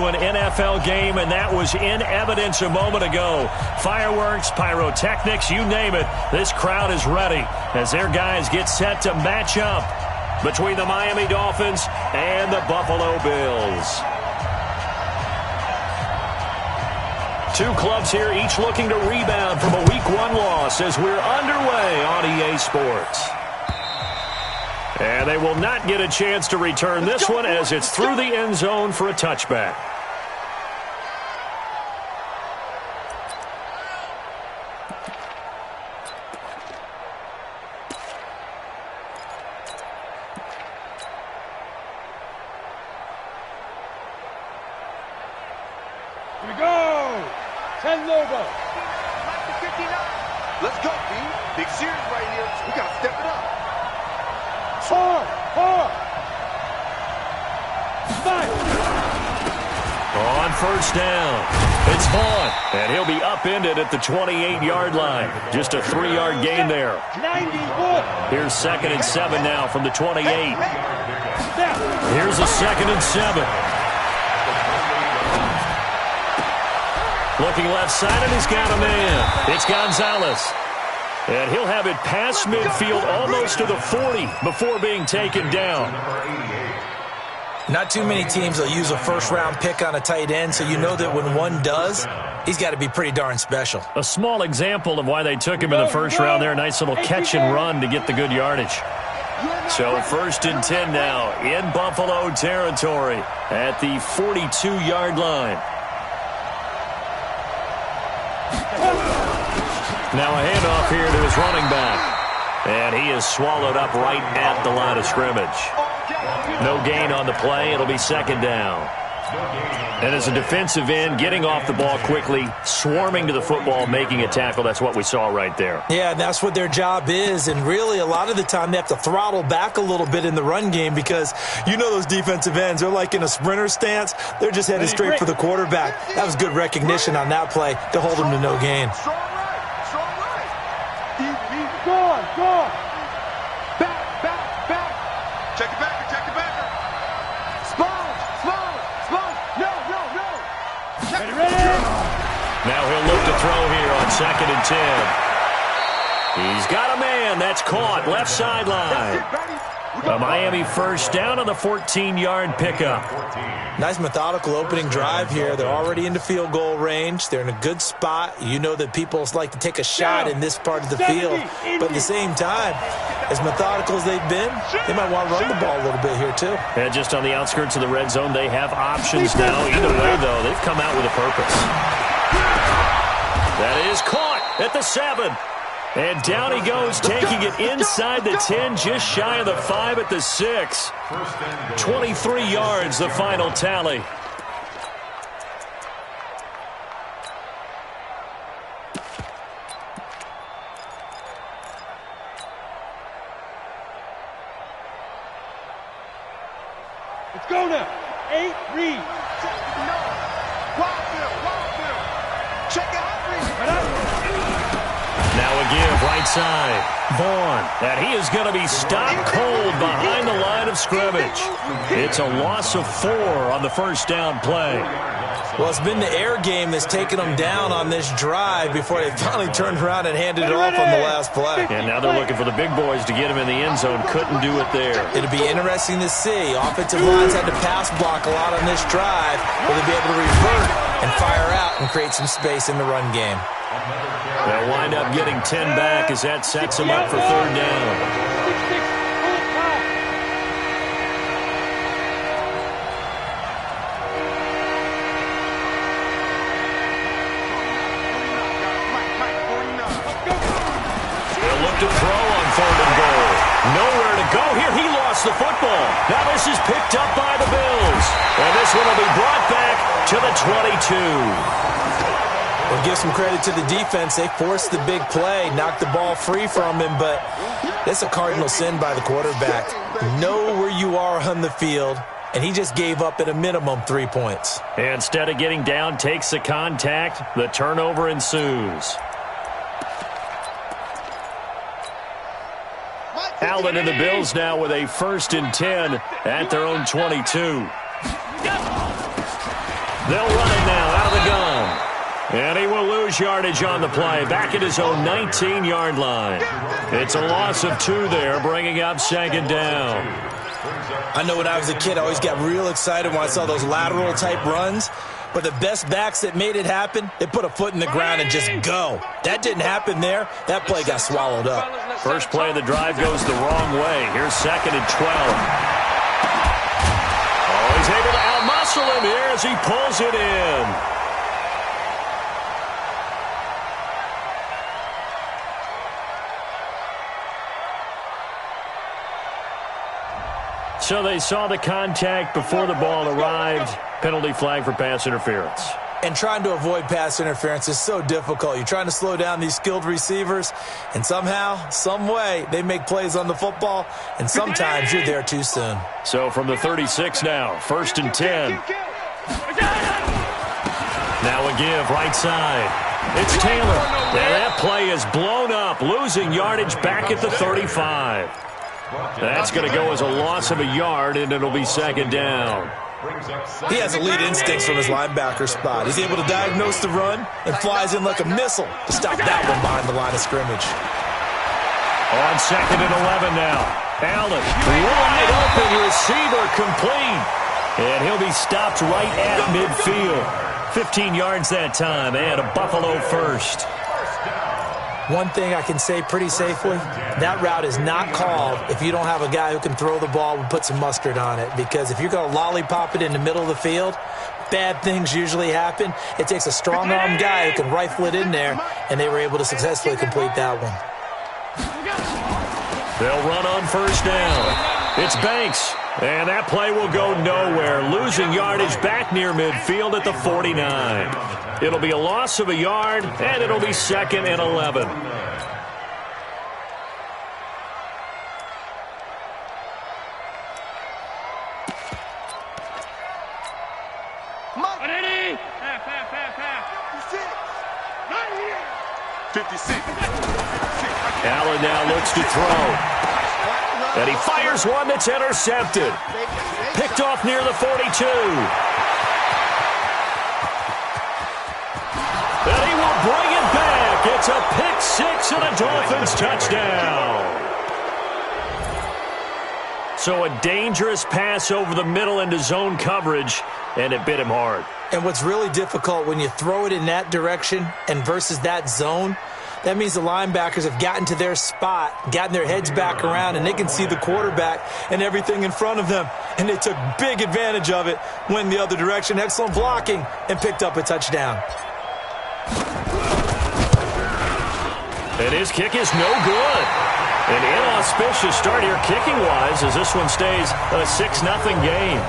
an NFL game, and that was in evidence a moment ago. Fireworks, pyrotechnics, you name it. This crowd is ready as their guys get set to match up between the Miami Dolphins and the Buffalo Bills. Two clubs here, each looking to rebound from a Week 1 loss as we're underway on EA Sports. And they will not get a chance to return this one as it's through the end zone for a touchback. Here we go! 10 logo. Let's go, B. Big series right here. We got to step it up. 4, 4. 5. On first down, it's Vaughn, and he'll be upended at the 28-yard line. Just a 3-yard gain there. 91. Here's 2nd and 7 now from the 28. Here's a 2nd and 7. Looking left side, and he's got a man. It's Gonzalez. And he'll have it past midfield almost to the 40 before being taken down. Not too many teams will use a first-round pick on a tight end, so you know that when one does, he's got to be pretty darn special. A small example of why they took him in the first round there. Nice little catch and run to get the good yardage. So 1st and 10 now in Buffalo territory at the 42-yard line. Now a handoff here to his running back. And he is swallowed up right at the line of scrimmage. No gain on the play. It'll be 2nd down. And as a defensive end, getting off the ball quickly, swarming to the football, making a tackle, that's what we saw right there. Yeah, that's what their job is. And really, a lot of the time, they have to throttle back a little bit in the run game because you know those defensive ends, they're like in a sprinter stance. They're just headed straight for the quarterback. That was good recognition on that play to hold him to no gain. Go on, go on. Back. Check it back, check it back. Sponge. No. Ready. Now he'll look to throw here on 2nd and 10. He's got a man. That's caught. Left sideline. A Miami first down on the 14-yard pickup. Nice methodical opening drive here. They're already into field goal range. They're in a good spot. You know that people like to take a shot in this part of the field. But at the same time, as methodical as they've been, they might want to run the ball a little bit here too. And just on the outskirts of the red zone, they have options now. Either way, though, they've come out with a purpose. That is caught at the 7. And down he goes, taking it inside the 10, just shy of the 5 at the 6. 23 yards, the final tally. Let's go now. 8, read. Check out. Now a give, right side. Vaughn. And he is going to be stopped cold behind the line of scrimmage. It's a loss of 4 on the first down play. Well, it's been the air game that's taken them down on this drive before they finally turned around and handed it off on the last play. And now they're looking for the big boys to get him in the end zone. Couldn't do it there. It'll be interesting to see. Offensive lines had to pass block a lot on this drive. Will they be able to revert and fire out and create some space in the run game? They'll wind up getting 10 back as that sets them up for 3rd down. To throw on 3rd and goal. Nowhere to go here. He lost the football. Now this is picked up by the Bills. And this one will be brought back to the 22. We'll give some credit to the defense. They forced the big play, knocked the ball free from him, but that's a cardinal sin by the quarterback. Know where you are on the field, and he just gave up at a minimum 3 points. And instead of getting down, takes the contact. The turnover ensues. Allen and the Bills now with a 1st and 10 at their own 22. They'll run it now out of the gun. And he will lose yardage on the play, back at his own 19-yard line. It's a loss of 2 there, bringing up second down. I know when I was a kid, I always got real excited when I saw those lateral-type runs. But the best backs that made it happen, they put a foot in the ground and just go. That didn't happen there. That play got swallowed up. First play of the drive goes the wrong way. Here's second and 12. Oh, he's able to outmuscle him here as he pulls it in. So they saw the contact before the ball arrived. Penalty flag for pass interference. And trying to avoid pass interference is so difficult. You're trying to slow down these skilled receivers, and somehow, some way, they make plays on the football, and sometimes you're there too soon. So from the 36 now, first and 10. Now a give, right side. It's Taylor. And that play is blown up, losing yardage back at the 35. That's going to go as a loss of a yard, and it'll be second down. He has elite instincts from his linebacker spot. He's able to diagnose the run and flies in like a missile to stop that one behind the line of scrimmage. On second and 11 now. Allen, wide open, receiver complete. And he'll be stopped right at midfield. 15 yards that time, and a Buffalo first. One thing I can say pretty safely, that route is not called if you don't have a guy who can throw the ball and put some mustard on it. Because if you're going to lollipop it in the middle of the field, bad things usually happen. It takes a strong-arm guy who can rifle it in there, and they were able to successfully complete that one. They'll run on first down. It's Banks, and that play will go nowhere, losing yardage back near midfield at the 49. It'll be a loss of a yard, and it'll be second and 11. Allen now looks to throw. And he fires one that's intercepted. Picked off near the 42. And he will bring it back. It's a pick six and a Dolphins touchdown. So a dangerous pass over the middle into zone coverage, and it bit him hard. And what's really difficult when you throw it in that direction and versus that zone, that means the linebackers have gotten to their spot, gotten their heads back around, and they can see the quarterback and everything in front of them. And they took big advantage of it, went the other direction, excellent blocking, and picked up a touchdown. And his kick is no good. An inauspicious start here kicking-wise as this one stays a 6-0 game.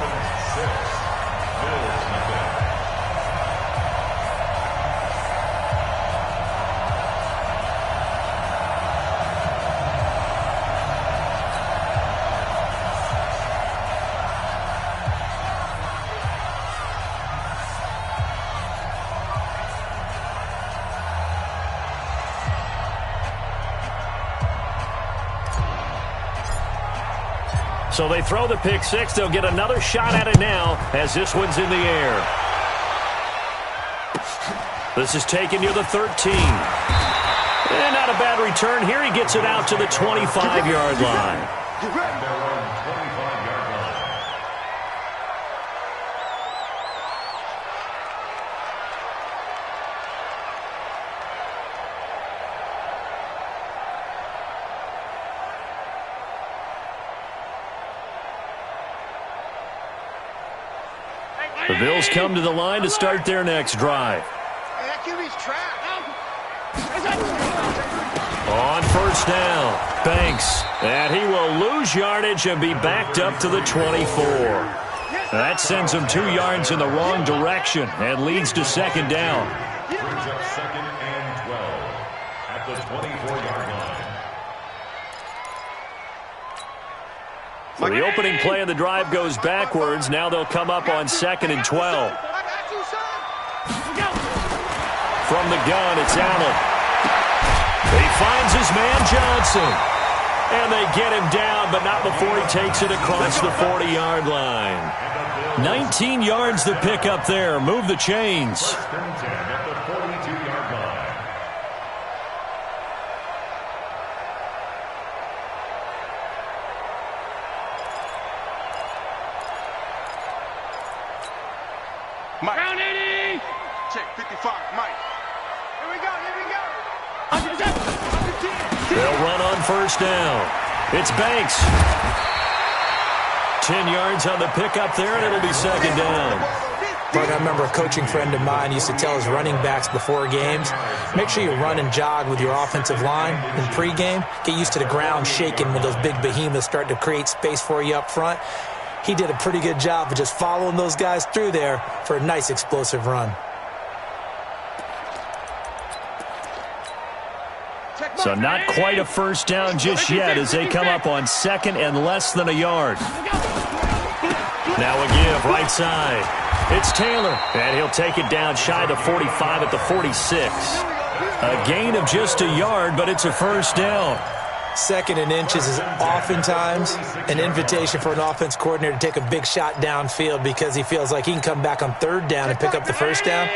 So they throw the pick six. They'll get another shot at it now as this one's in the air. This is taken near the 13. And not a bad return here. He gets it out to the 25-yard line. The Bills come to the line to start their next drive. On first down, Banks. And he will lose yardage and be backed up to the 24. That sends him 2 yards in the wrong direction and leads to second down. Brings up second and 12 at the 24-yard line. So the opening play of the drive goes backwards. Now they'll come up on second and 12. From the gun, it's Allen. He finds his man Johnson. And they get him down, but not before he takes it across the 40-yard line. 19 yards to pick up there. Move the chains. First and 10 at the 42-yard line. Mike. Round 80. Check 55. Mike. Here we go. They'll run on first down. It's Banks. 10 yards on the pickup there, and it'll be second down. But I remember a coaching friend of mine used to tell his running backs before games, make sure you run and jog with your offensive line in pregame. Get used to the ground shaking when those big behemoths start to create space for you up front. He did a pretty good job of just following those guys through there for a nice explosive run. So not quite a first down just yet as they come up on second and less than a yard. Now a give right side. It's Taylor, and he'll take it down shy of the 45 at the 46. A gain of just a yard, but it's a first down. Second and inches is oftentimes an invitation for an offense coordinator to take a big shot downfield because he feels like he can come back on third down and pick up the first down.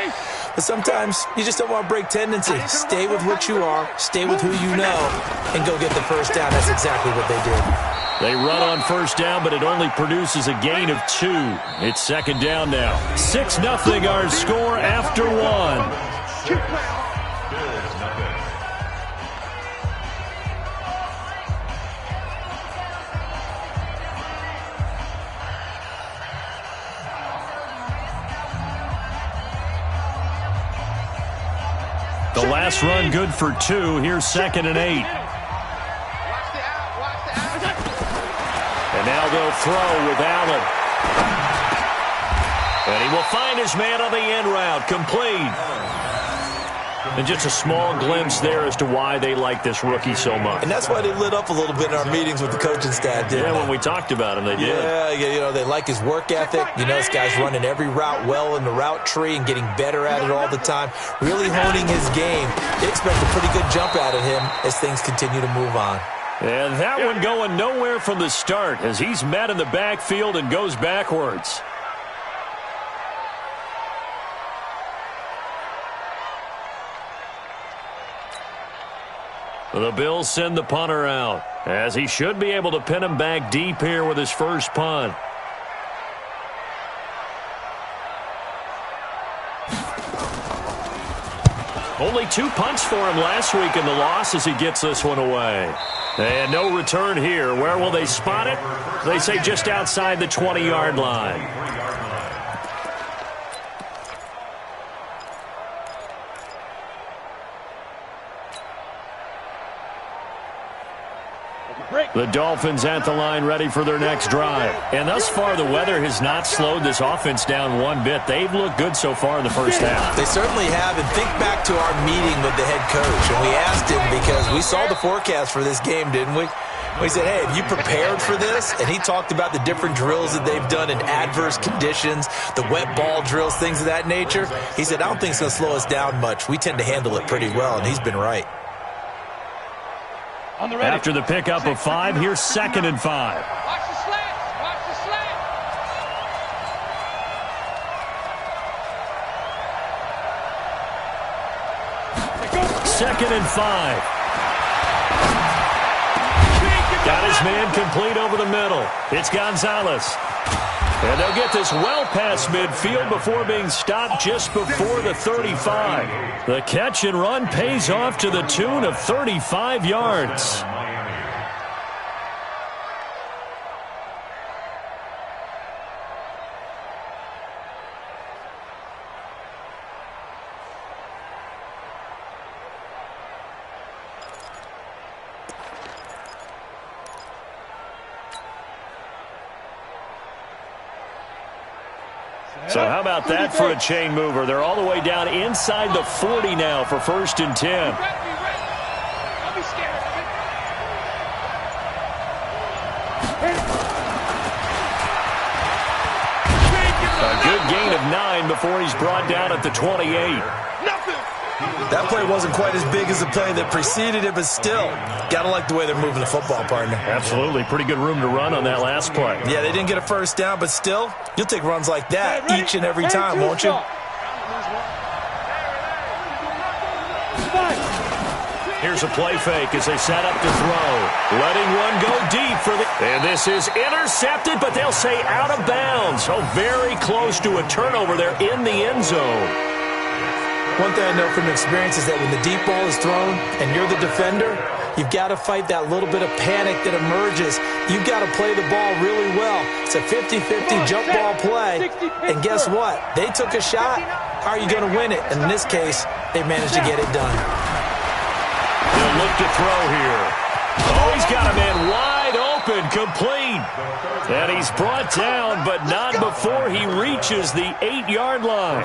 But sometimes you just don't want to break tendency. Stay with what you are, stay with who you know, and go get the first down. That's exactly what they did. They run on first down, but it only produces a gain of 2. It's second down now. 6-0 our score after 1. The last run good for 2. Here's second and 8. And now they'll throw with Allen. And he will find his man on the end route. Complete. And just a small glimpse there as to why they like this rookie so much. And that's why they lit up a little bit in our meetings with the coaching staff, didn't they? When we talked about him, they did. Yeah, you know, they like his work ethic. You know, this guy's running every route well in the route tree and getting better at it all the time. Really honing his game. They expect a pretty good jump out of him as things continue to move on. And that one going nowhere from the start as he's met in the backfield and goes backwards. The Bills send the punter out, as he should be able to pin him back deep here with his first punt. Only 2 punts for him last week in the loss as he gets this one away. And no return here. Where will they spot it? They say just outside the 20-yard line. The Dolphins at the line ready for their next drive. And thus far, the weather has not slowed this offense down one bit. They've looked good so far in the first half. They certainly have. And think back to our meeting with the head coach. And we asked him because we saw the forecast for this game, didn't we? We said, hey, have you prepared for this? And he talked about the different drills that they've done in adverse conditions, the wet ball drills, things of that nature. He said, I don't think it's going to slow us down much. We tend to handle it pretty well, and he's been right. After the pickup of 5, here's second and 5. Watch the slants. Watch the slants. Second and 5. Got his man complete over the middle. It's Gonzalez. And they'll get this well past midfield before being stopped just before the 35. The catch and run pays off to the tune of 35 yards. So how about that for a chain mover? They're all the way down inside the 40 now for first and 10. Don't be scared of it. A good gain of 9 before he's brought down at the 28. That play wasn't quite as big as the play that preceded it, but still, got to like the way they're moving the football, partner. Absolutely. Pretty good room to run on that last play. Yeah, they didn't get a first down, but still, you'll take runs like that each and every time, won't you? Here's a play fake as they set up to throw. Letting one go deep for the... And this is intercepted, but they'll say out of bounds. So very close to a turnover there in the end zone. One thing I know from experience is that when the deep ball is thrown and you're the defender, you've got to fight that little bit of panic that emerges. You've got to play the ball really well. It's a 50-50 jump ball play. And guess what? They took a shot. How are you going to win it? And in this case, they managed to get it done. He'll look to throw here. Oh, he's got a man wide open, complete. And he's brought down, but not before he reaches the 8-yard line.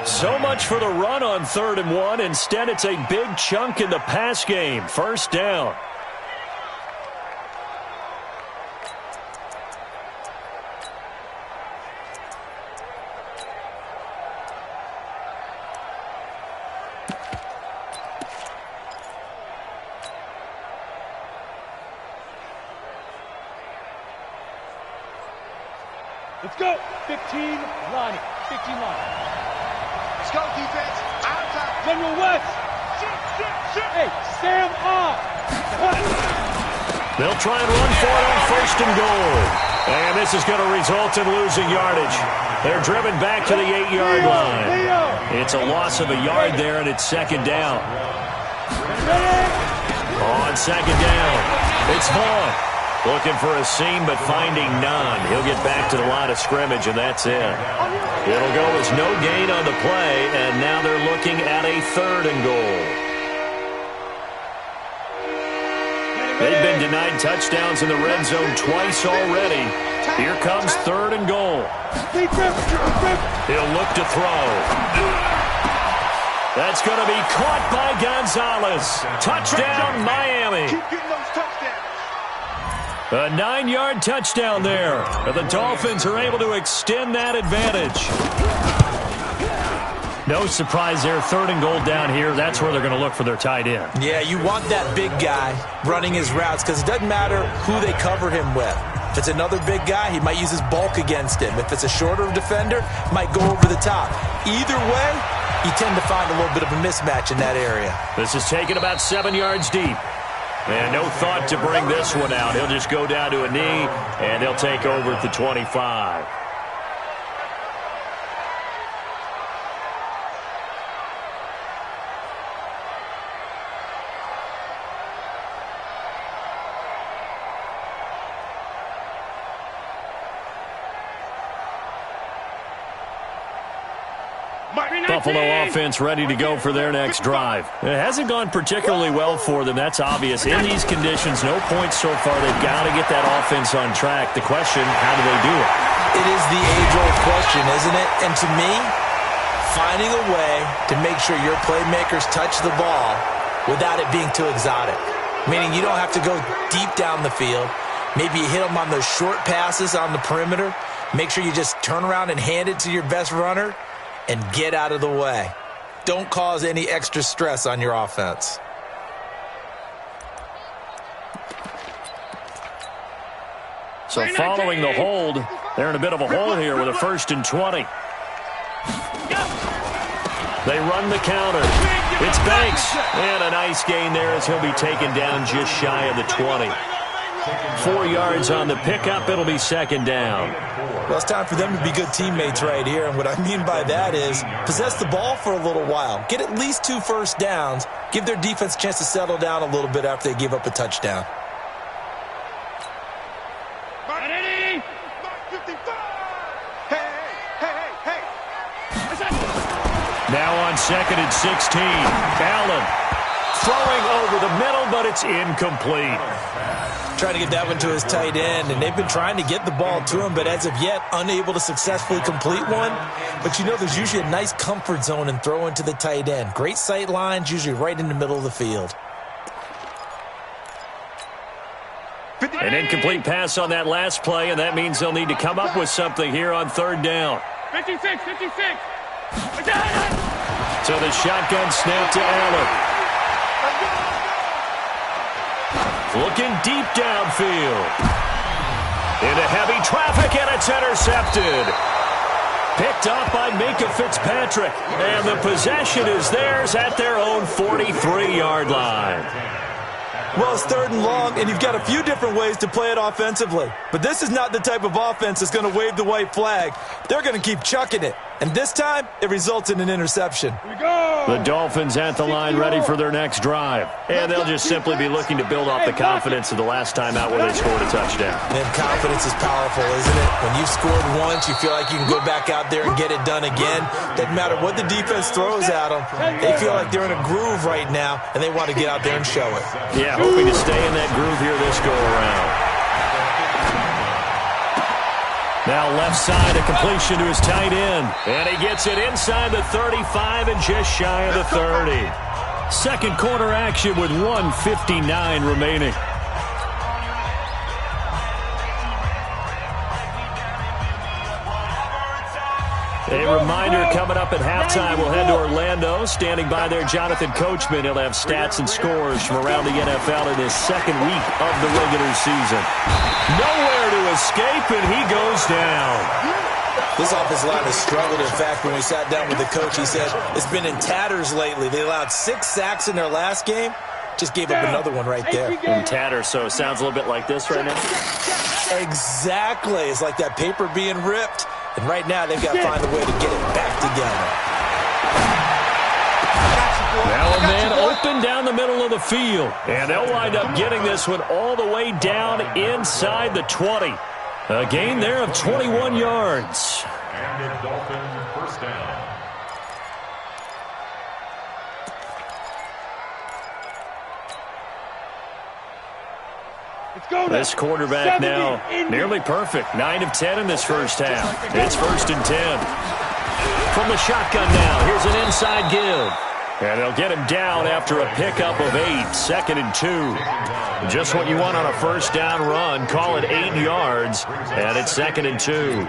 So much for the run on 3rd and 1. Instead, it's a big chunk in the pass game. First down. Let's go. 15 line. 15 line. Let's go, defense. Outside. General West. Hey, Sam off. They'll try and run for it on 1st and goal. And this is going to result in losing yardage. They're driven back to the 8-yard line. It's a loss of a yard there, and it's 2nd down. On 2nd down, it's Vaughn. Looking for a seam, but finding none. He'll get back to the line of scrimmage, and that's it. It'll go as no gain on the play, and now they're looking at a 3rd and goal. They've been denied touchdowns in the red zone twice already. Here comes 3rd and goal. He'll look to throw. That's going to be caught by Gonzalez. Touchdown, Miami. Keep getting those touchdowns. A 9-yard touchdown there. But the Dolphins are able to extend that advantage. No surprise there. 3rd and goal down here. That's where they're going to look for their tight end. Yeah, you want that big guy running his routes because it doesn't matter who they cover him with. If it's another big guy, he might use his bulk against him. If it's a shorter defender, might go over the top. Either way, you tend to find a little bit of a mismatch in that area. This is taken about 7 yards deep. And no thought to bring this one out. He'll just go down to a knee, and they'll take over at the 25. Buffalo offense ready to go for their next drive. It hasn't gone particularly well for them. That's obvious. In these conditions, no points so far. They've got to get that offense on track. The question, how do they do it? It is the age-old question, isn't it? And to me, finding a way to make sure your playmakers touch the ball without it being too exotic. Meaning you don't have to go deep down the field. Maybe you hit them on those short passes on the perimeter. Make sure you just turn around and hand it to your best runner and get out of the way. Don't cause any extra stress on your offense. So following the hold, they're in a bit of a hole here with a 1st and 20. They run the counter. It's Banks. And a nice gain there as he'll be taken down just shy of the 20. 4 yards on the pickup. It'll be 2nd down. Well, it's time for them to be good teammates right here. And what I mean by that is possess the ball for a little while. Get at least 2 first downs. Give their defense a chance to settle down a little bit after they give up a touchdown. Now on 2nd and 16. Allen throwing over the middle, but it's incomplete. Trying to get that one to his tight end, and they've been trying to get the ball to him, but as of yet, unable to successfully complete one. But you know, there's usually a nice comfort zone in throwing to the tight end. Great sight lines, usually right in the middle of the field. An incomplete pass on that last play, and that means they'll need to come up with something here on 3rd down. 56. So the shotgun snap to Allen. Looking deep downfield. Into heavy traffic, and it's intercepted. Picked off by Minkah Fitzpatrick. And the possession is theirs at their own 43-yard line. Well, it's 3rd and long, and you've got a few different ways to play it offensively. But this is not the type of offense that's going to wave the white flag. They're going to keep chucking it. And this time, it results in an interception. The Dolphins at the line ready for their next drive. And they'll just simply be looking to build off the confidence of the last time out where they scored a touchdown. And confidence is powerful, isn't it? When you've scored once, you feel like you can go back out there and get it done again. Doesn't matter what the defense throws at them. They feel like they're in a groove right now, and they want to get out there and show it. Yeah, hoping to stay in that groove here this go-around. Now left side, a completion to his tight end. And he gets it inside the 35 and just shy of the 30. Second quarter action with 1:59 remaining. A reminder coming up at halftime, we'll head to Orlando. Standing by there, Jonathan Coachman. He'll have stats and scores from around the NFL in his second week of the regular season. Nowhere to escape, and he goes down. This offensive line has struggled. In fact, when we sat down with the coach, he said it's been in tatters lately. They allowed 6 sacks in their last game. Just gave up another one right there. In tatters, so it sounds a little bit like this right now? Exactly. It's like that paper being ripped. And right now, they've got to find a way to get it back together. Now a man open down the middle of the field. And they'll wind up getting this one all the way down inside the 20. A gain there of 21 yards. And the Dolphins first down. This quarterback now nearly perfect. 9 of 10 in this first half. It's 1st and 10. From the shotgun now, here's an inside give. And they'll get him down after a pickup of 8. 2nd and 2. Just what you want on a first down run. Call it 8 yards. And it's 2nd and 2.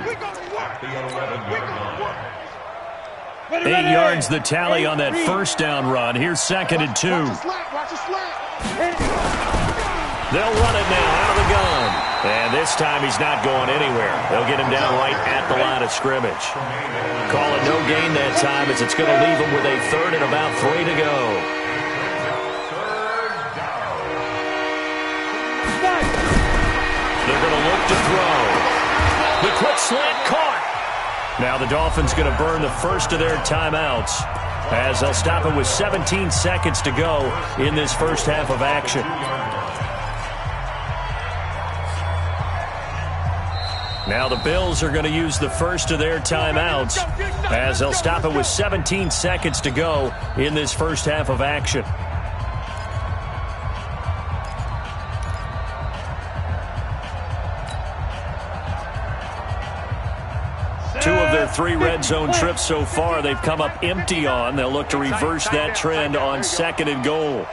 8 yards the tally on that first down run. Here's 2nd and 2. They'll run it now out of the gun. And this time he's not going anywhere. They'll get him down right at the line of scrimmage. Call it no gain that time as it's going to leave him with a 3rd and about 3 to go. They're going to look to throw. The quick slant caught. Now the Dolphins going to burn the first of their timeouts as they'll stop it with 17 seconds to go in this first half of action. Now the Bills are going to use the first of their timeouts as they'll stop it with 17 seconds to go in this first half of action. Two of their 3 red zone trips so far they've come up empty on. They'll look to reverse that trend on 2nd and goal.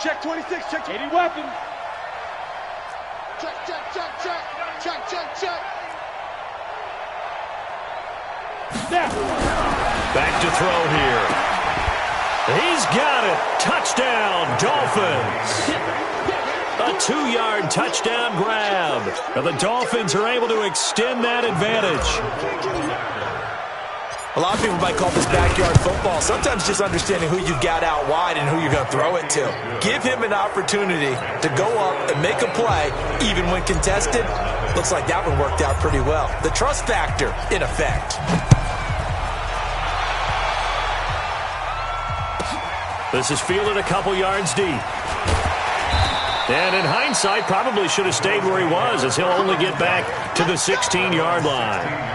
Check 26, check 80 weapons. Check. Back to throw here. He's got it. Touchdown, Dolphins. A 2-yard touchdown grab. And the Dolphins are able to extend that advantage. A lot of people might call this backyard football. Sometimes just understanding who you've got out wide and who you're going to throw it to. Give him an opportunity to go up and make a play, even when contested. Looks like that one worked out pretty well. The trust factor, in effect. This is fielded a couple yards deep. And in hindsight, probably should have stayed where he was, as he'll only get back to the 16-yard line.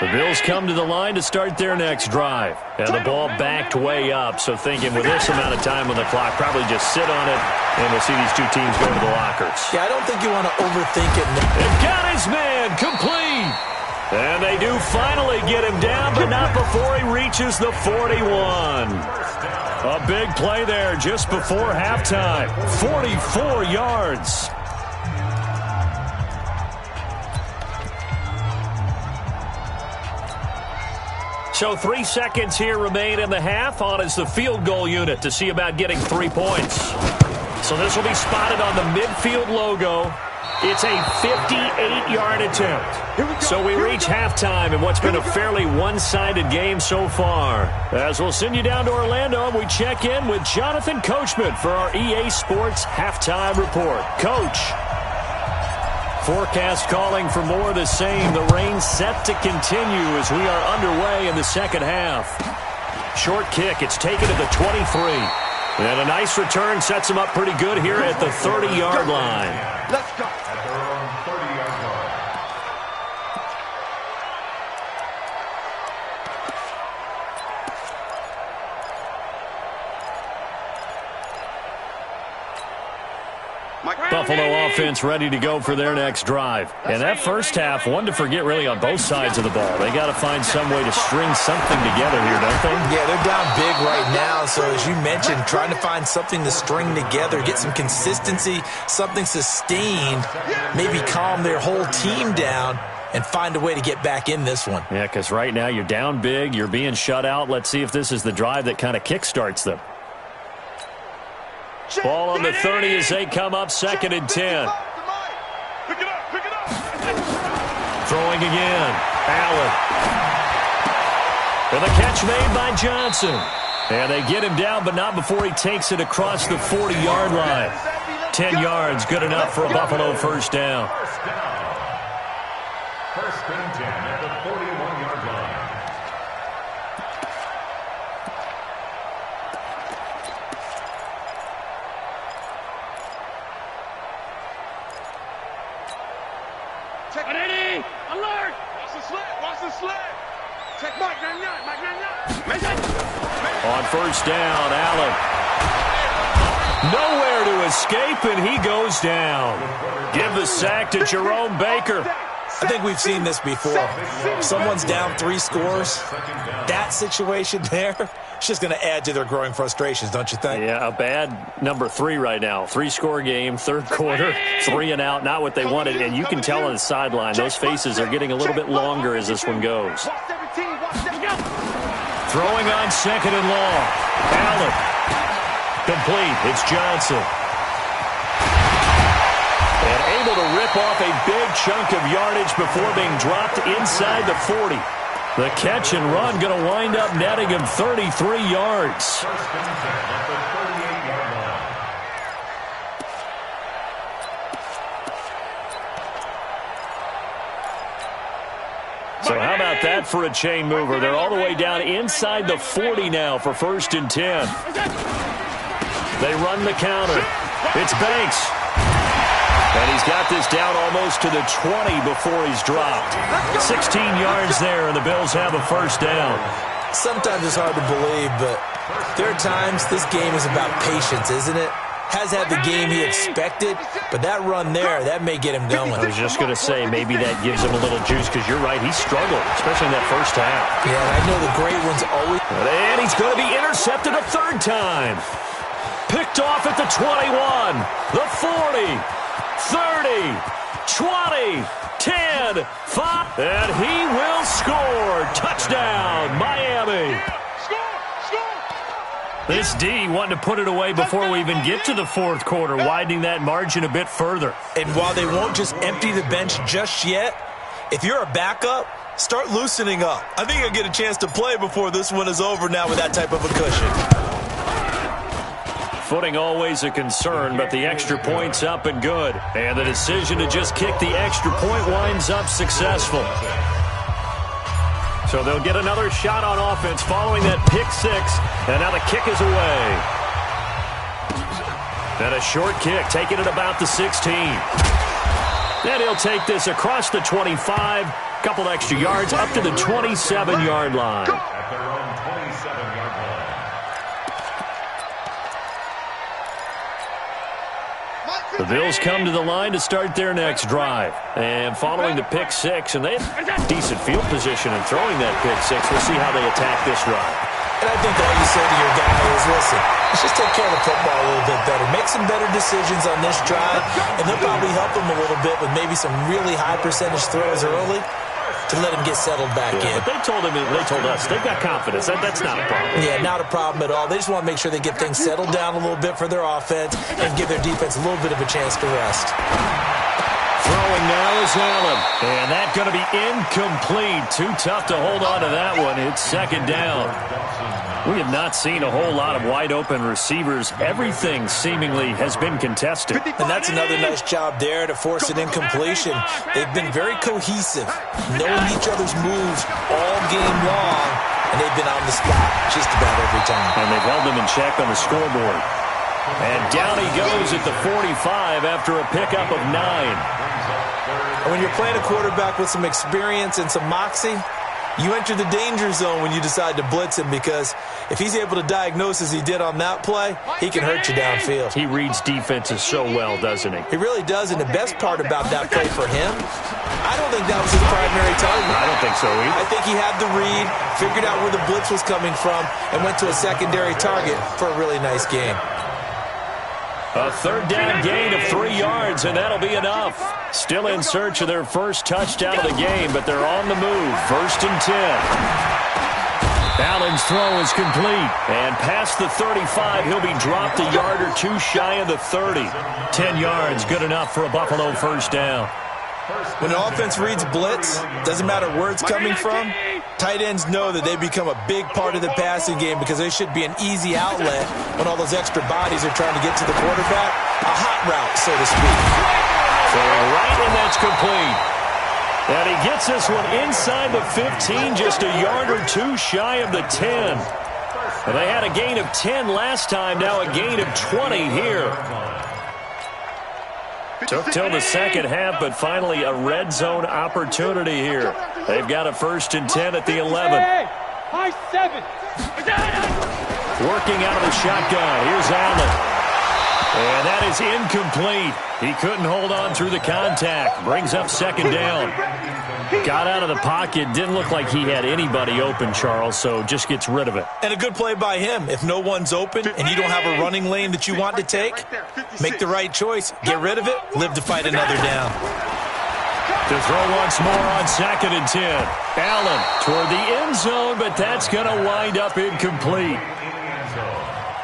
The Bills come to the line to start their next drive. And the ball backed way up, so thinking with this amount of time on the clock, probably just sit on it, and we'll see these two teams go to the lockers. Yeah, I don't think you want to overthink it. They've got his man complete. And they do finally get him down, but not before he reaches the 41. A big play there just before halftime. 44 yards. So 3 seconds here remain in the half. On is the field goal unit to see about getting 3 points. So this will be spotted on the midfield logo. It's a 58-yard attempt. So we reach halftime in what's been a fairly one-sided game so far. As we'll send you down to Orlando, and we check in with Jonathan Coachman for our EA Sports Halftime Report. Coach. Forecast calling for more of the same. The rain set to continue as we are underway in the second half. Short kick. It's taken to the 23. And a nice return sets him up pretty good here at the 30-yard line. Let's go. At their own 30-yard line. Buffalo offense ready to go for their next drive. And that first half, one to forget really on both sides of the ball. They got to find some way to string something together here, don't they? Yeah, they're down big right now. So as you mentioned, trying to find something to string together, get some consistency, something sustained, maybe calm their whole team down and find a way to get back in this one. Yeah, because right now you're down big, you're being shut out. Let's see if this is the drive that kind of kickstarts them. Ball on the 30 as they come up, 2nd and 10. Pick it up, pick it up. Throwing again. Allen. And the catch made by Johnson. And they get him down, but not before he takes it across the 40-yard line. 10 yards, good enough for a Buffalo first down. First down. First and 10 at the 41-yard line. Ready! Alert! Watch the sled, watch the sled. Check Mike 99, Mike 99. Make it. On first down, Allen. Nowhere to escape, and he goes down. Give the sack to Jerome Baker. I think we've seen this before. If someone's down 3 scores, that situation there, it's just going to add to their growing frustrations, don't you think? Yeah, a bad number 3 right now. 3-score game, third quarter, 3 and out, not what they wanted. And you can tell on the sideline, those faces are getting a little bit longer as this one goes. Throwing on 2nd and long. Allen. Complete. It's Johnson. And able to rip off a big chunk of yardage before being dropped inside the 40. The catch and run going to wind up netting him 33 yards. First and 10 at the 38-yard line. So how about that for a chain mover? They're all the way down inside the 40 now for 1st and 10. They run the counter. It's Banks. And he's got this down almost to the 20 before he's dropped. 16 yards there, and the Bills have a first down. Sometimes it's hard to believe, but there are times this game is about patience, isn't it? Has had the game he expected, but that run there, that may get him going. I was just going to say, maybe that gives him a little juice, because you're right, he struggled, especially in that first half. Yeah, I know the great ones always... And he's going to be intercepted a 3rd time. Picked off at the 21, the 40, 30, 20, 10, 5, and he will score. Touchdown, Miami. This D wanting to put it away before we even get to the 4th quarter, widening that margin a bit further. And while they won't just empty the bench just yet, if you're a backup, start loosening up. I think you'll get a chance to play before this one is over now with that type of a cushion. Footing always a concern, but the extra point's up and good. And the decision to just kick the extra point winds up successful. So they'll get another shot on offense following that pick 6. And now the kick is away. And a short kick, taking it about the 16. Then he'll take this across the 25. Couple extra yards up to the 27-yard line. At their own 27-yard line. The Bills come to the line to start their next drive. And following the pick six, and they have decent field position in throwing that pick six. We'll see how they attack this drive. And I think all you say to your guy is, listen, let's just take care of the football a little bit better. Make some better decisions on this drive, and they'll probably help him a little bit with maybe some really high percentage throws early to let him get settled back in. But they told us, they've got confidence. That's not a problem. Yeah, not a problem at all. They just want to make sure they get things settled down a little bit for their offense and give their defense a little bit of a chance to rest. Throwing now is Allen. And that's going to be incomplete. Too tough to hold on to that one. It's second down. We have not seen a whole lot of wide-open receivers. Everything seemingly has been contested. And that's another nice job there to force an incompletion. They've been very cohesive, knowing each other's moves all game long, and they've been on the spot just about every time. And they've held them in check on the scoreboard. And down he goes at the 45 after a pickup of 9. And when you're playing a quarterback with some experience and some moxie, you enter the danger zone when you decide to blitz him, because if he's able to diagnose as he did on that play, he can hurt you downfield. He reads defenses so well, doesn't he? He really does, and the best part about that play for him, I don't think that was his primary target. I don't think so either. I think he had the read, figured out where the blitz was coming from, and went to a secondary target for a really nice game. A third down gain of 3 yards, and that'll be enough. Still in search of their first touchdown of the game, but they're on the move. 1st and 10. Allen's throw is complete. And past the 35, he'll be dropped a yard or two shy of the 30. 10 yards, good enough for a Buffalo first down. When an offense reads blitz, doesn't matter where it's coming from, tight ends know that they become a big part of the passing game, because they should be an easy outlet when all those extra bodies are trying to get to the quarterback. A hot route, so to speak. Throwing right, and that's complete. And he gets this one inside the 15, just a yard or two shy of the 10. And they had a gain of 10 last time, now a gain of 20 here. Took till the second half, but finally a red zone opportunity here. They've got a 1st and 10 at the 11. High 7. Working out of the shotgun. Here's Allen. And that is incomplete. He couldn't hold on through the contact. Brings up second down. Got out of the pocket. Didn't look like he had anybody open, Charles, so just gets rid of it. And a good play by him. If no one's open and you don't have a running lane that you want to take, make the right choice. Get rid of it. Live to fight another down. To throw once more on 2nd and 10. Allen toward the end zone, but that's going to wind up incomplete.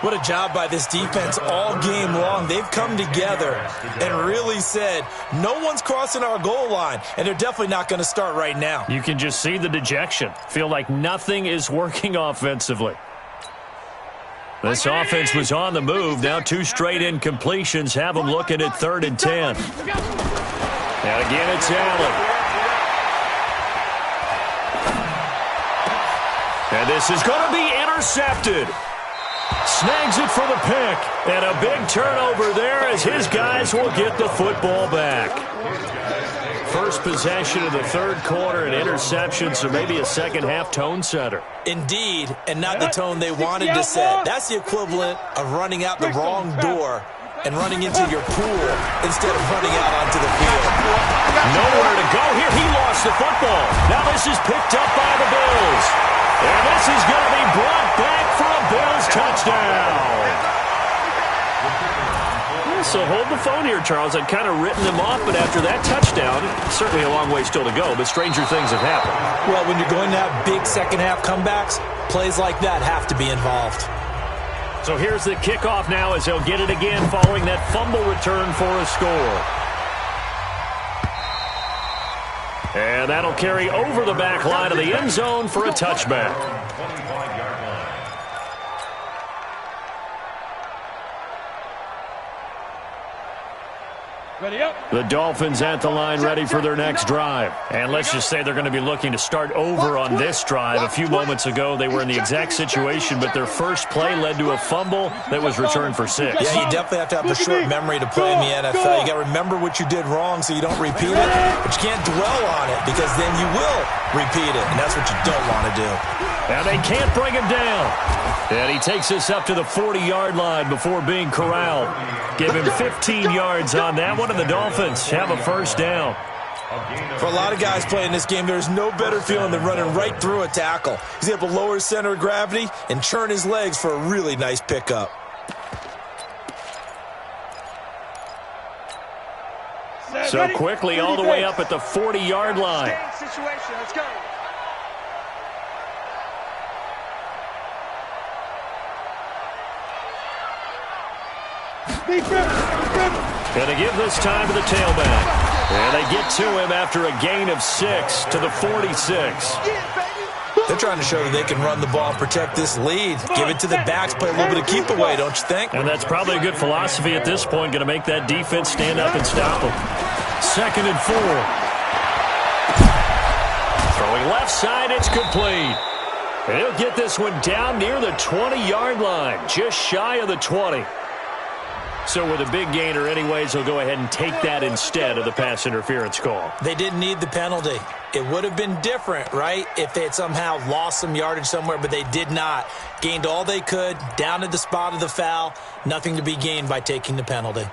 What a job by this defense all game long. They've come together and really said, no one's crossing our goal line, and they're definitely not going to start right now. You can just see the dejection. Feel like nothing is working offensively. This offense was on the move. Now 2 straight incompletions have them looking at 3rd and 10. And again, it's Allen. And this is going to be intercepted. Snags it for the pick. And a big turnover there as his guys will get the football back. First possession of the 3rd quarter, an interception, so maybe a second-half tone setter. Indeed, and not the tone they wanted to set. That's the equivalent of running out the wrong door and running into your pool instead of running out onto the field. Nowhere to go here. He lost the football. Now this is picked up by the Bills. And this is going to be brought back for a Bills touchdown. So hold the phone here, Charles. I'd kind of written them off, but after that touchdown, certainly a long way still to go, but stranger things have happened. Well, when you're going to have big second-half comebacks, plays like that have to be involved. So here's the kickoff now as they'll get it again following that fumble return for a score. And that'll carry over the back line of the end zone for a touchback. Ready up. The Dolphins at the line ready for their next drive. And let's just say they're going to be looking to start over on this drive. A few moments ago, they were in the exact situation, but their first play led to a fumble that was returned for 6. Yeah, you definitely have to have a short memory to play in the NFL. You got to remember what you did wrong so you don't repeat it, but you can't dwell on it because then you will repeat it, and that's what you don't want to do. And they can't bring him down. And he takes us up to the 40-yard line before being corralled. Give him 15 yards on that one, and the Dolphins have a first down. For a lot of guys playing this game, there's no better feeling than running right through a tackle. He's able to lower his center of gravity and churn his legs for a really nice pickup. So quickly all the way up at the 40-yard line. Situation. Let's go. Going to give this time to the tailback. And they get to him after a gain of 6 to the 46. They're trying to show that they can run the ball and protect this lead. Give it to the backs, play a little bit of keep away, don't you think? And that's probably a good philosophy at this point, going to make that defense stand up and stop them. 2nd and 4. Throwing left side, it's complete. And he'll get this one down near the 20-yard line, just shy of the 20. So with a big gainer anyways, he'll go ahead and take that instead of the pass interference call. They didn't need the penalty. It would have been different, right, if they had somehow lost some yardage somewhere, but they did not. Gained all they could, down to the spot of the foul. Nothing to be gained by taking the penalty.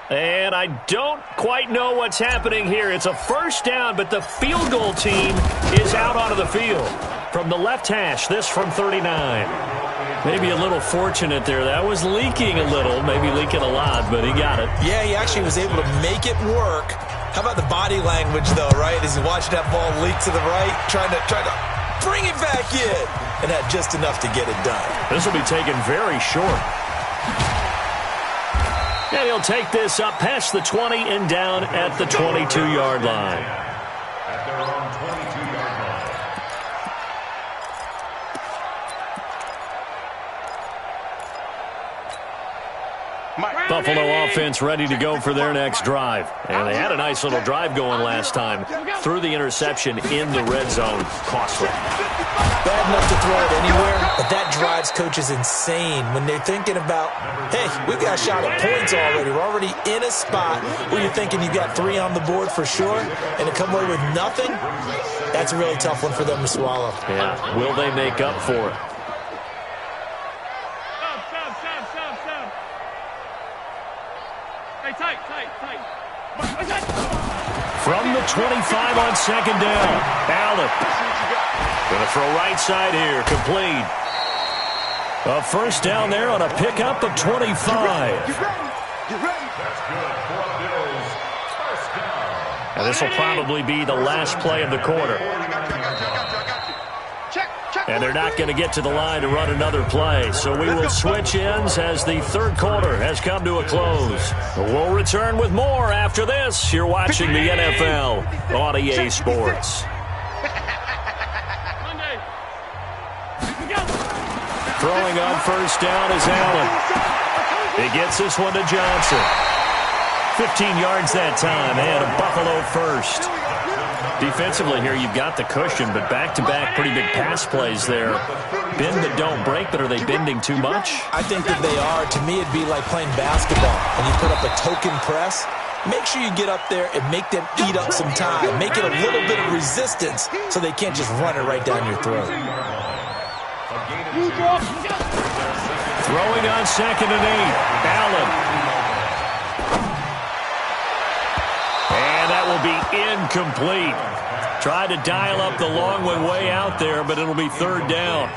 And I don't quite know what's happening here. It's a first down, but the field goal team is out onto the field. From the left hash, this from 39. Maybe a little fortunate there. That was leaking a little, maybe leaking a lot, but he got it. Yeah, he actually was able to make it work. How about the body language, though, right? As he watched that ball leak to the right, trying to bring it back in, and had just enough to get it done. This will be taken very short. And he'll take this up past the 20 and down at the 22-yard line. At their own 22-yard line. Buffalo offense ready to go for their next drive. And they had a nice little drive going last time. Threw the interception in the red zone. Costly. Bad enough to throw it anywhere, but that drives coaches insane when they're thinking about, hey, we've got a shot at points already. We're already in a spot where you're thinking you've got 3 on the board for sure, and to come away with nothing, that's a really tough one for them to swallow. Yeah, will they make up for it? From the 25 on 2nd down, Allen. Going to throw right side here, complete. A first down there on a pickup of 25. And this will probably be the last play of the quarter. And they're not going to get to the line to run another play. So we will switch ends as the third quarter has come to a close. We'll return with more after this. You're watching the NFL on EA Sports. Throwing on first down is Allen. He gets this one to Johnson. 15 yards that time, and a Buffalo first. Defensively here, you've got the cushion, but back-to-back pretty big pass plays there. Bend but don't break, but are they bending too much? I think that they are. To me, it'd be like playing basketball. When you put up a token press, make sure you get up there and make them eat up some time. Make it a little bit of resistance so they can't just run it right down your throat. Throwing on 2nd and 8. Allen. And that will be incomplete. Tried to dial up the long one way out there, but it'll be 3rd down.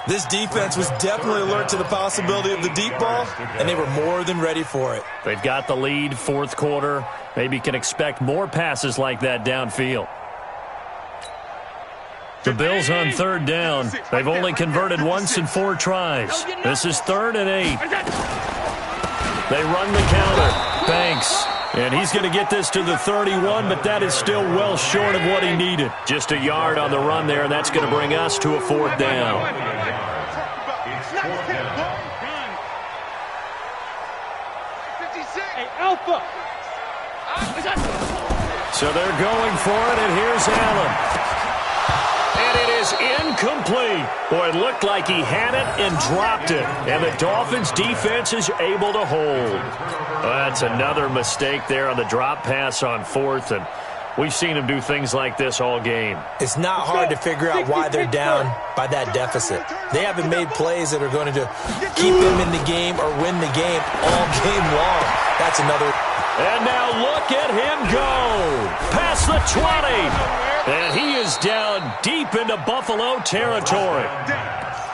This defense was definitely alert to the possibility of the deep ball, and they were more than ready for it. They've got the lead, 4th quarter. Maybe can expect more passes like that downfield. The Bills on 3rd down. They've only converted once in 4 tries. This is 3rd and 8. They run the counter. Banks. And he's going to get this to the 31, but that is still well short of what he needed. Just a yard on the run there, and that's going to bring us to a 4th down. So they're going for it, and here's Allen. And it is incomplete. Boy, it looked like he had it and dropped it. And the Dolphins' defense is able to hold. Well, that's another mistake there on the drop pass on 4th. And We've seen him do things like this all game. It's not hard to figure out why they're down by that deficit. They haven't made plays that are going to keep them in the game or win the game all game long. That's another. And now look at him go. Past the 20. And he is down deep into Buffalo territory.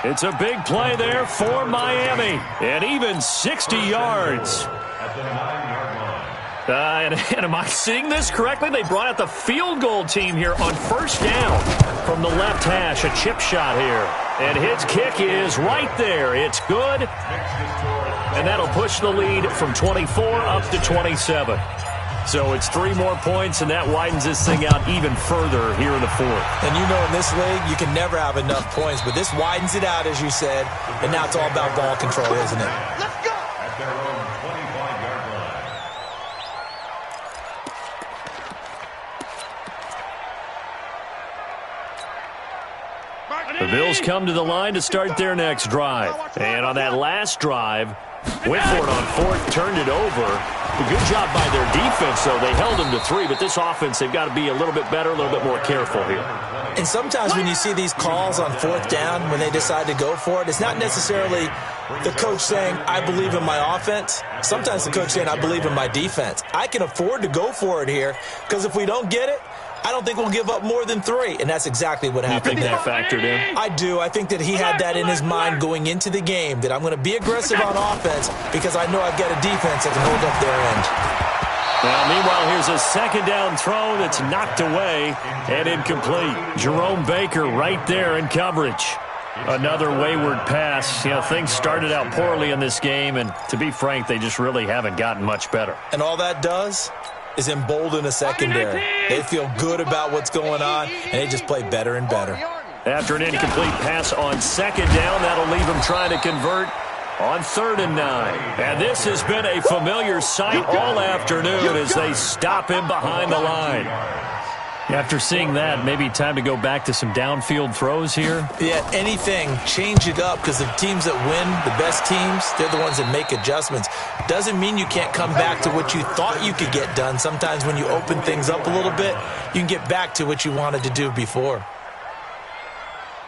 It's a big play there for Miami. And even 60 yards. At the 9-yard line. And am I seeing this correctly? They brought out the field goal team here on first down from the left hash. A chip shot here. And his kick is right there. It's good. And that'll push the lead from 24 up to 27. So it's 3 more points, and that widens this thing out even further here in the fourth. And you know in this league, you can never have enough points, but this widens it out, as you said, and now it's all about ball control, isn't it? Let's go. At their own 25-yard line. The Bills come to the line to start their next drive. And on that last drive, went for it on fourth, turned it over. A good job by their defense, though. They held them to 3, but this offense, they've got to be a little bit better, a little bit more careful here. And sometimes when you see these calls on fourth down, when they decide to go for it, it's not necessarily the coach saying, I believe in my offense. Sometimes the coach saying, I believe in my defense. I can afford to go for it here, because if we don't get it, I don't think we'll give up more than 3, and that's exactly what happened there. You think that factored in? I do. I think that he had that in his mind going into the game, that I'm going to be aggressive on offense because I know I've got a defense that can hold up their end. Now, meanwhile, here's a second down throw that's knocked away and incomplete. Jerome Baker right there in coverage. Another wayward pass. You know, things started out poorly in this game, and to be frank, they just really haven't gotten much better. And all that does is embolden a secondary. They feel good about what's going on, and they just play better and better. After an incomplete pass on second down, that'll leave them trying to convert on 3rd and 9. And this has been a familiar sight all afternoon as they stop him behind the line. After seeing that, maybe time to go back to some downfield throws here. Yeah, anything. Change it up, because the teams that win, the best teams, they're the ones that make adjustments. Doesn't mean you can't come back to what you thought you could get done. Sometimes when you open things up a little bit, you can get back to what you wanted to do before.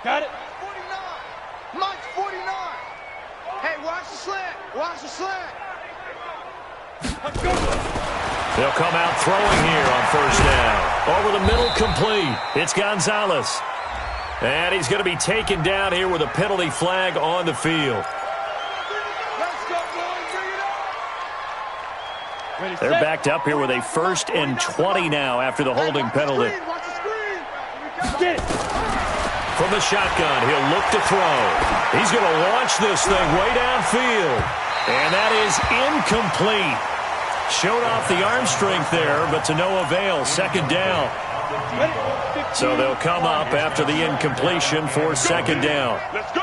Got it. 49. Mike's 49. Hey, watch the slant. Watch the slant. Let's go. They'll come out throwing here on first down. Over the middle, complete. It's Gonzalez. And he's going to be taken down here with a penalty flag on the field. Let's go, boys. Bring it up. Ready, They're set. backed up here with a 1st and 20 now after the holding penalty. Watch the screen. Get it. From the shotgun, he'll look to throw. He's going to launch this thing way downfield. And that is incomplete. Showed off the arm strength there, but to no avail. 2nd down. So they'll come up after the incompletion for 2nd down. Let's go.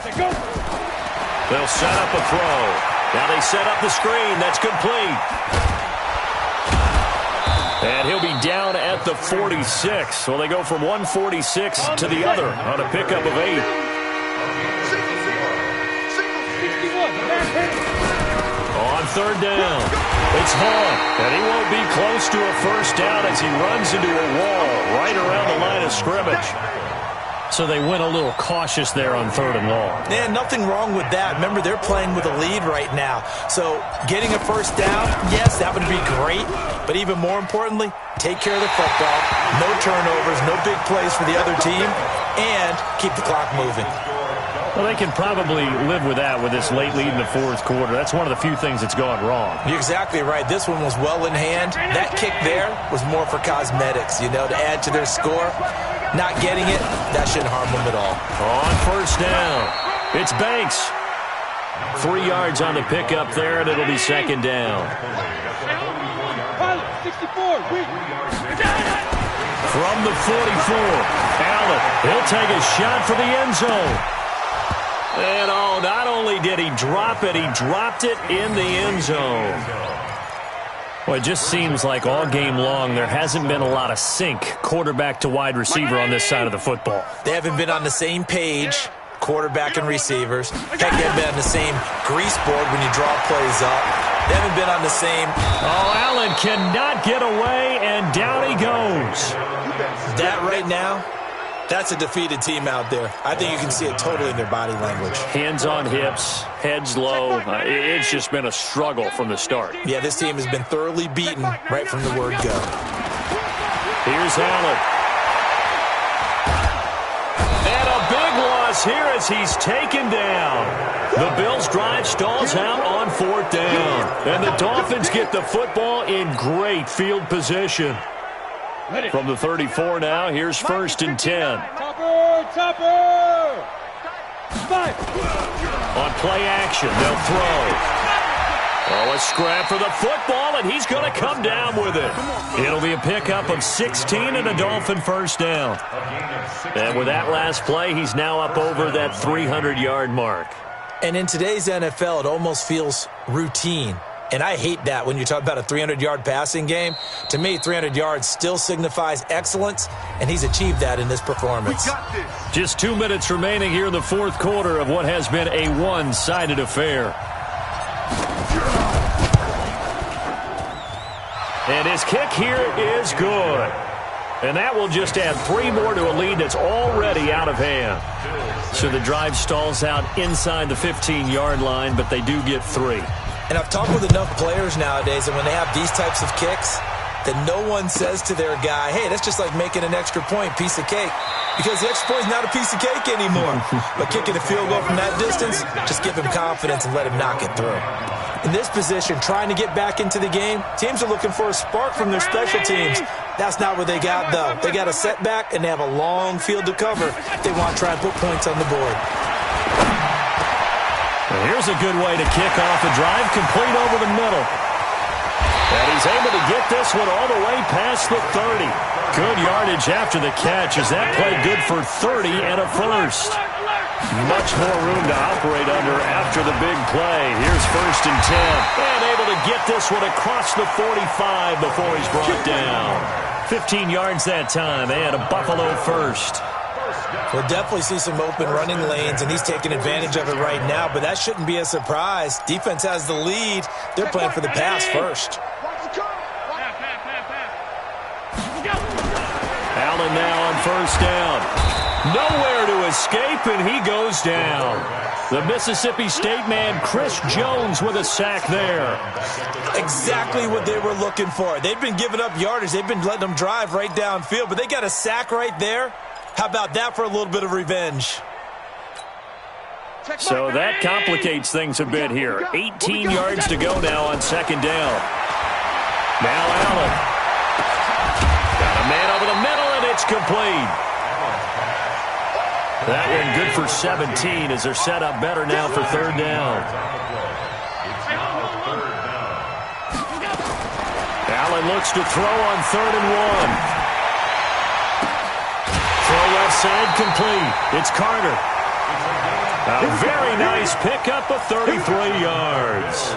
Let's go. They'll set up a throw. Now they set up the screen. That's complete. And he'll be down at the 46. So they go from 146 to the other on a pickup of 8. 61. On 3rd down, it's Hall, and he won't be close to a first down as he runs into a wall right around the line of scrimmage. So they went a little cautious there on 3rd and long. Yeah, nothing wrong with that. Remember, they're playing with a lead right now. So getting a first down, yes, that would be great. But even more importantly, take care of the football. No turnovers, no big plays for the other team, and keep the clock moving. Well, they can probably live with that with this late lead in the 4th quarter. That's one of the few things that's gone wrong. You're exactly right. This one was well in hand. That kick there was more for cosmetics, you know, to add to their score. Not getting it, that shouldn't harm them at all. On first down, it's Banks. 3 yards on the pickup there, and it'll be 2nd down. Pilot, 64. Wait. From the 44, Allen, he'll take a shot for the end zone. And oh, not only did he drop it, he dropped it in the end zone. Well, it just seems like all game long there hasn't been a lot of sync quarterback to wide receiver on this side of the football. They haven't been on the same page, quarterback and receivers. Heck, they haven't been on the same grease board when you draw plays up. They haven't been on the same. Oh, Allen cannot get away, and down he goes. That right now, that's a defeated team out there. I think you can see it totally in their body language. Hands on hips, heads low. It's just been a struggle from the start. Yeah, this team has been thoroughly beaten right from the word go. Here's Allen. And a big loss here as he's taken down. The Bills' drive stalls out on 4th down. And the Dolphins get the football in great field position. From the 34 now, here's 1st and 10. Topper! On play action, they'll throw. Oh, a scrap for the football, and he's going to come down with it. It'll be a pickup of 16 and a Dolphin 1st down. And with that last play, he's now up over that 300-yard mark. And in today's NFL, it almost feels routine. And I hate that when you talk about a 300-yard passing game. To me, 300 yards still signifies excellence, and he's achieved that in this performance. Just 2 minutes remaining here in the 4th quarter of what has been a one-sided affair. And his kick here is good. And that will just add 3 more to a lead that's already out of hand. So the drive stalls out inside the 15-yard line, but they do get 3. And I've talked with enough players nowadays, and when they have these types of kicks, that no one says to their guy, hey, that's just like making an extra point, piece of cake. Because the extra point is not a piece of cake anymore. But kicking a field goal from that distance, just give him confidence and let him knock it through. In this position, trying to get back into the game, teams are looking for a spark from their special teams. That's not what they got, though. They got a setback, and they have a long field to cover if they want to try and put points on the board. And here's a good way to kick off a drive, complete over the middle. And he's able to get this one all the way past the 30. Good yardage after the catch as that played good for 30 and a first. Much more room to operate under after the big play. Here's 1st and 10. And able to get this one across the 45 before he's brought down. 15 yards that time and a Buffalo first. We'll definitely see some open running lanes, and he's taking advantage of it right now, but that shouldn't be a surprise. Defense has the lead. They're playing for the pass first. Allen now on 1st down. Nowhere to escape, and he goes down. The Mississippi State man, Chris Jones, with a sack there. Exactly what they were looking for. They've been giving up yardage. They've been letting them drive right downfield, but they got a sack right there. How about that for a little bit of revenge? So that complicates things a bit here. 18 yards to go now on 2nd down. Now Allen. Got a man over the middle, and it's complete. That one good for 17 as they're set up better now for 3rd down. Allen looks to throw on 3rd and 1. Throw left side complete. It's Carter. A very nice pickup of 33 yards.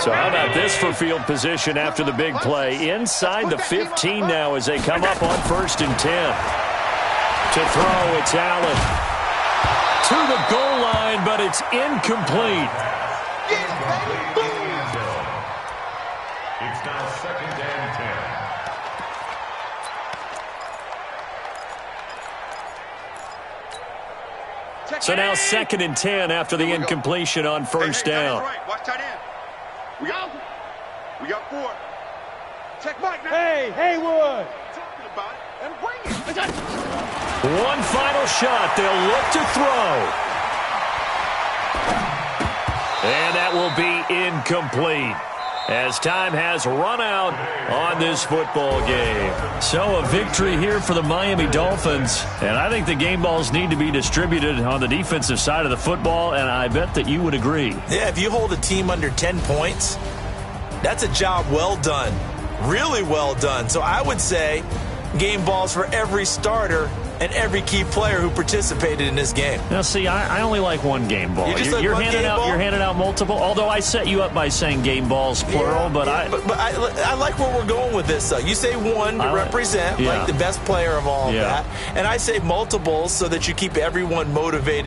So how about this for field position after the big play? Inside the 15 now as they come up on 1st and 10. To throw, it's Allen. To the goal line, but it's incomplete. It's now 2nd and 10. So now 2nd and 10 after the incompletion on 1st down. Watch tight end. We got 4. Check Mike now. Hey, Haywood! Talking about it and bring it. One final shot. They'll look to throw. And that will be incomplete as time has run out on this football game. So a victory here for the Miami Dolphins. And I think the game balls need to be distributed on the defensive side of the football, and I bet that you would agree. Yeah, if you hold a team under 10 points, that's a job well done. Really well done. So I would say game balls for every starter and every key player who participated in this game. Now, see, I only like one game ball. You're handing out multiple, although I set you up by saying game balls, plural, but I like where we're going with this, though. You say one to represent, like the best player of all of that, and I say multiples so that you keep everyone motivated.